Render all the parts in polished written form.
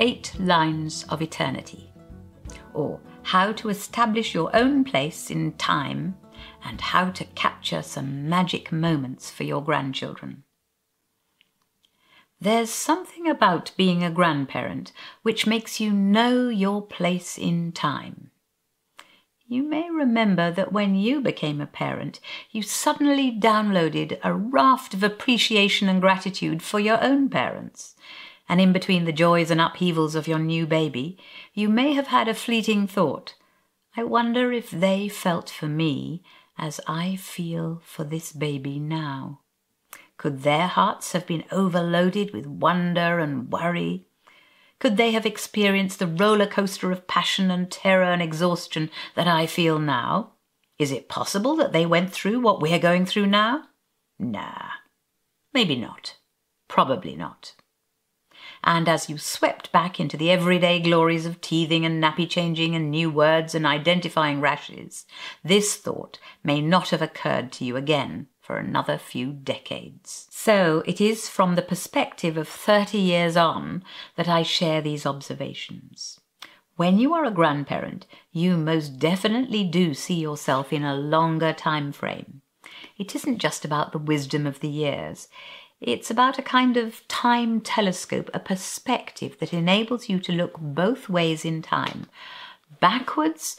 8 Lines of Eternity, or How to Establish Your Own Place in Time and How to Capture Some Magic Moments for Your Grandchildren. There's something about being a grandparent which makes you know your place in time. You may remember that when you became a parent, you suddenly downloaded a raft of appreciation and gratitude for your own parents. And in between the joys and upheavals of your new baby, you may have had a fleeting thought, I wonder if they felt for me as I feel for this baby now. Could their hearts have been overloaded with wonder and worry? Could they have experienced the roller coaster of passion and terror and exhaustion that I feel now? Is it possible that they went through what we're going through now? Nah, maybe not. Probably not. And as you swept back into the everyday glories of teething and nappy changing and new words and identifying rashes, this thought may not have occurred to you again for another few decades. So it is from the perspective of 30 years on that I share these observations. When you are a grandparent, you most definitely do see yourself in a longer time frame. It isn't just about the wisdom of the years. It's about a kind of time telescope, a perspective that enables you to look both ways in time, backwards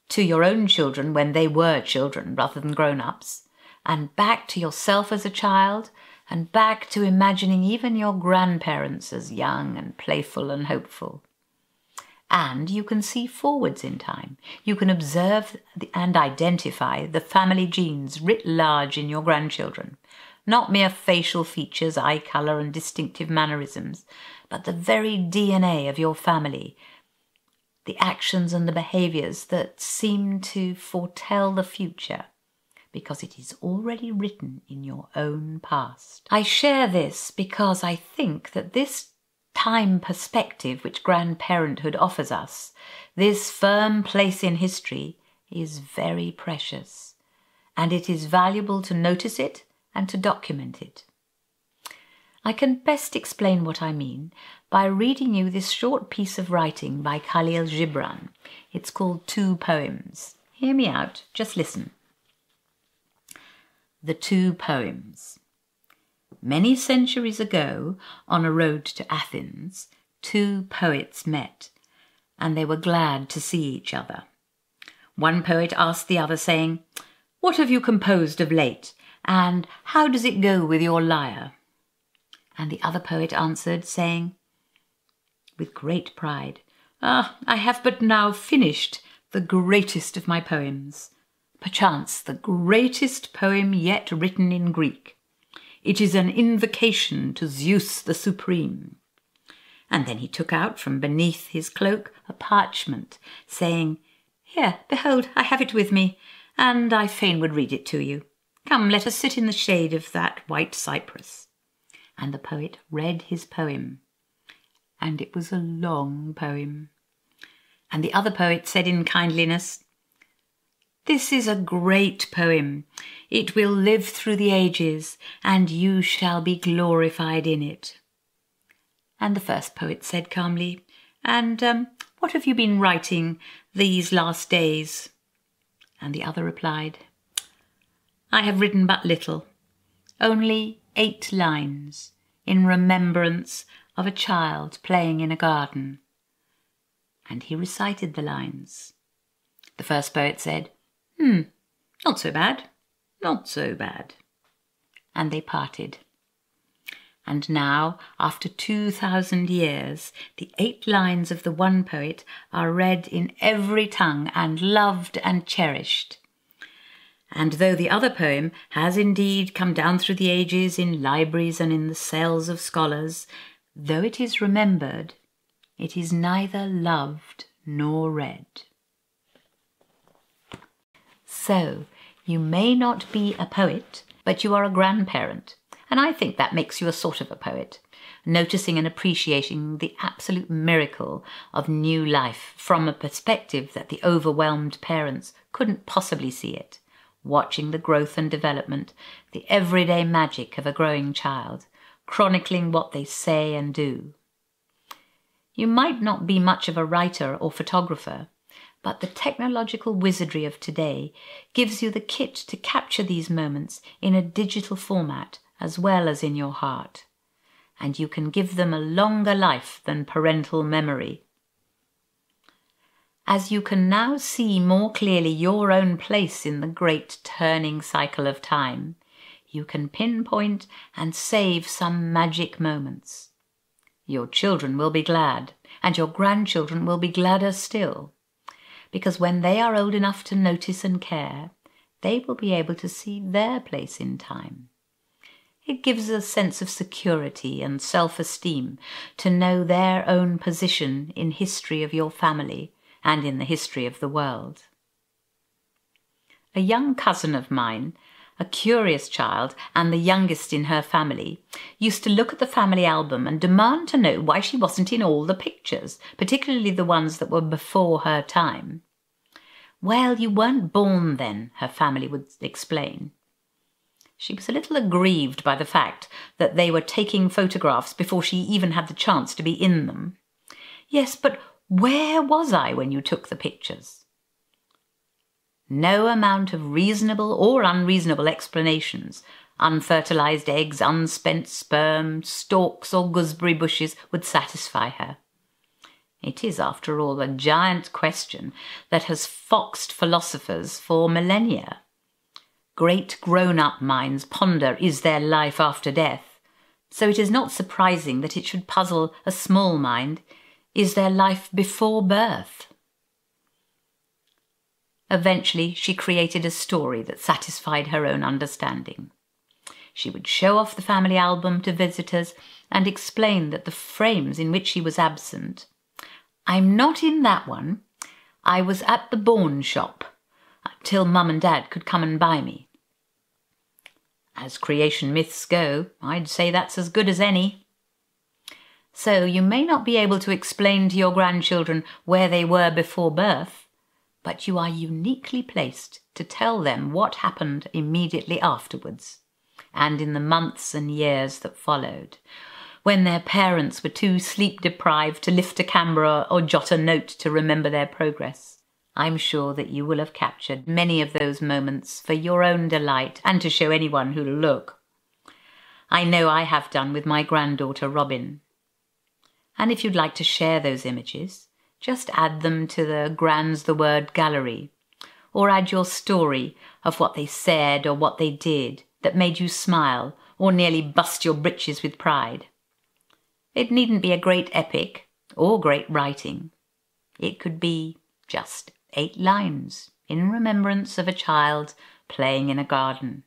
to your own children when they were children rather than grown-ups, and back to yourself as a child, and back to imagining even your grandparents as young and playful and hopeful. And you can see forwards in time. You can observe and identify the family genes writ large in your grandchildren. Not mere facial features, eye colour and distinctive mannerisms, but the very DNA of your family, the actions and the behaviours that seem to foretell the future, because it is already written in your own past. I share this because I think that this time perspective which grandparenthood offers us, this firm place in history, is very precious, and it is valuable to notice it and to document it. I can best explain what I mean by reading you this short piece of writing by Khalil Gibran. It's called 2 Poems. Hear me out, just listen. The 2 Poems. Many centuries ago, on a road to Athens, 2 poets met, and they were glad to see each other. One poet asked the other, saying, "What have you composed of late, and how does it go with your lyre?" And the other poet answered, saying, with great pride, I have but now finished the greatest of my poems, perchance the greatest poem yet written in Greek. It is an invocation to Zeus the Supreme." And then he took out from beneath his cloak a parchment, saying, "Here, behold, I have it with me, and I fain would read it to you. Come, let us sit in the shade of that white cypress." And the poet read his poem, and it was a long poem. And the other poet said in kindliness, "This is a great poem. It will live through the ages, and you shall be glorified in it." And the first poet said calmly, "And what have you been writing these last days?" And the other replied, "I have written but little, only 8 lines, in remembrance of a child playing in a garden." And he recited the lines. The first poet said, "Not so bad, not so bad." And they parted. And now, after 2,000 years, the 8 lines of the one poet are read in every tongue and loved and cherished. And though the other poem has indeed come down through the ages in libraries and in the cells of scholars, though it is remembered, it is neither loved nor read. So, you may not be a poet, but you are a grandparent, and I think that makes you a sort of a poet, noticing and appreciating the absolute miracle of new life from a perspective that the overwhelmed parents couldn't possibly see it, watching the growth and development, the everyday magic of a growing child, chronicling what they say and do. You might not be much of a writer or photographer, but the technological wizardry of today gives you the kit to capture these moments in a digital format as well as in your heart, and you can give them a longer life than parental memory. As you can now see more clearly your own place in the great turning cycle of time, you can pinpoint and save some magic moments. Your children will be glad, and your grandchildren will be gladder still, because when they are old enough to notice and care, they will be able to see their place in time. It gives a sense of security and self-esteem to know their own position in history of your family and in the history of the world. A young cousin of mine, a curious child and the youngest in her family, used to look at the family album and demand to know why she wasn't in all the pictures, particularly the ones that were before her time. "Well, you weren't born then," her family would explain. She was a little aggrieved by the fact that they were taking photographs before she even had the chance to be in them. "Yes, but where was I when you took the pictures?" No amount of reasonable or unreasonable explanations, unfertilized eggs, unspent sperm, stalks or gooseberry bushes would satisfy her. It is, after all, a giant question that has foxed philosophers for millennia. Great grown-up minds ponder, is there life after death? So it is not surprising that it should puzzle a small mind, is there life before birth? Eventually, she created a story that satisfied her own understanding. She would show off the family album to visitors and explain that the frames in which she was absent, "I'm not in that one. I was at the Bourne shop till Mum and Dad could come and buy me." As creation myths go, I'd say that's as good as any. So you may not be able to explain to your grandchildren where they were before birth, but you are uniquely placed to tell them what happened immediately afterwards, and in the months and years that followed, when their parents were too sleep-deprived to lift a camera or jot a note to remember their progress. I'm sure that you will have captured many of those moments for your own delight and to show anyone who'll look. I know I have done with my granddaughter Robin. And if you'd like to share those images, just add them to the Grand's the Word gallery, or add your story of what they said or what they did that made you smile or nearly bust your britches with pride. It needn't be a great epic or great writing. It could be just 8 lines in remembrance of a child playing in a garden.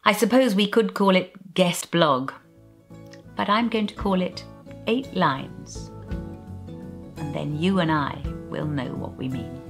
I suppose we could call it guest blog, but I'm going to call it 8 lines. And then you and I will know what we mean.